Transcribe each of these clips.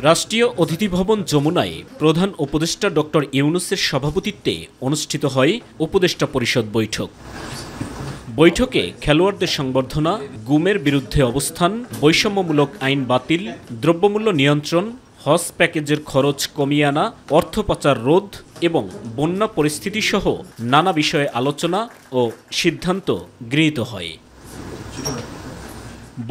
রাষ্ট্রীয় অতিথি ভবন যমুনায় প্রধান উপদেষ্টা ডক্টর ইউনূসের সভাপতিত্বে অনুষ্ঠিত হয় উপদেষ্টা পরিষদ বৈঠক। বৈঠকে খেলোয়াড়দের সংবর্ধনা, গুমের বিরুদ্ধে অবস্থান, বৈষম্যমূলক আইন বাতিল, দ্রব্যমূল্য নিয়ন্ত্রণ, হজ প্যাকেজের খরচ কমিয়ে আনা, অর্থ পাচার রোধ এবং বন্যা পরিস্থিতিসহ নানা বিষয়ে আলোচনা ও সিদ্ধান্ত গৃহীত হয়।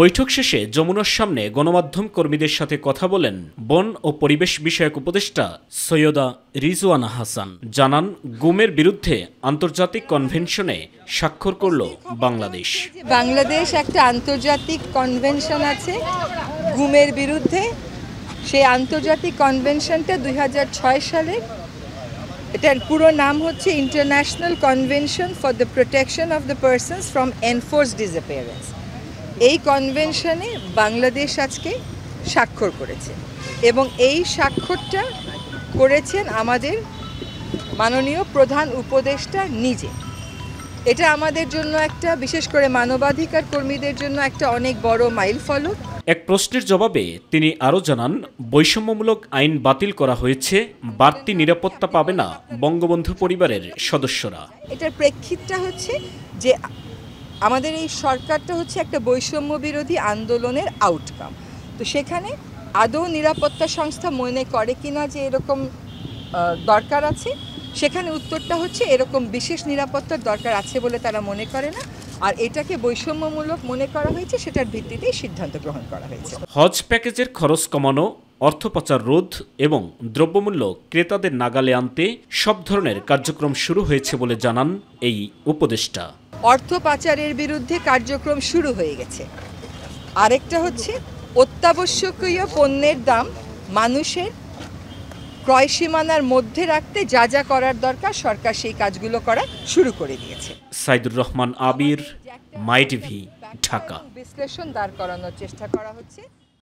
বৈঠক শেষে যমুনার সামনে গণমাধ্যম কর্মীদের সাথে কথা বলেন বন ও পরিবেশ বিষয়ক উপদেষ্টা সৈয়দা রিজওয়ানা হাসান। জানান, গুমের বিরুদ্ধে আন্তর্জাতিক কনভেনশনে স্বাক্ষর করল বাংলাদেশ। বাংলাদেশ একটা আন্তর্জাতিক কনভেনশন আছে গুমের বিরুদ্ধে। সেই আন্তর্জাতিক কনভেনশনটা 2006 সালের। এটার পুরো নাম হচ্ছে international convention for the protection of the persons from enforced disappearance. এই কনভেনশনে বাংলাদেশ আজকে স্বাক্ষর করেছে এবং এই স্বাক্ষরটা করেছেন আমাদের মাননীয় প্রধান উপদেষ্টা নিজে। এটা আমাদের জন্য একটা, বিশেষ করে মানবাধিকার কর্মীদের জন্য একটা অনেক বড় মাইলফলক। এক প্রশ্নের জবাবে তিনি আরও জানান, বৈষম্যমূলক আইন বাতিল করা হয়েছে, বাড়তি নিরাপত্তা পাবে না বঙ্গবন্ধু পরিবারের সদস্যরা। এটার প্রেক্ষিতটা হচ্ছে যে আমাদের এই সরকারটা হচ্ছে একটা বৈষম্য বিরোধী আন্দোলনের আউটকাম। তো সেখানে আদৌ নিরাপত্তা সংস্থা মনে করে কিনা যে এরকম দরকার আছে, সেখানে উত্তরটা হচ্ছে এরকম বিশেষ নিরাপত্তার দরকার আছে বলে তারা মনে করে না। আর এটাকে বৈষম্যমূলক মনে করা হয়েছে, সেটার ভিত্তিতেই সিদ্ধান্ত গ্রহণ করা হয়েছে। হজ প্যাকেজের খরচ কমানো, অর্থ পাচার রোধ এবং দ্রব্যমূল্য ক্রেতাদের নাগালে আনতে সব ধরনের কার্যক্রম শুরু হয়েছে বলে জানান এই উপদেষ্টা। অর্থ পাচারের বিরুদ্ধে কার্যক্রম শুরু হয়ে গেছে। আরেকটা হচ্ছে অত্যাবশ্যকীয় পণ্যের দাম মানুষের ক্রয় সীমানার মধ্যে রাখতে যা যা করার দরকার সরকার সেই কাজগুলো করা শুরু করে দিয়েছে। সাইদুর রহমান আবির, মাই টিভি, ঢাকা। বিশ্লেষণ দাঁড় করানোর চেষ্টা করা হচ্ছে।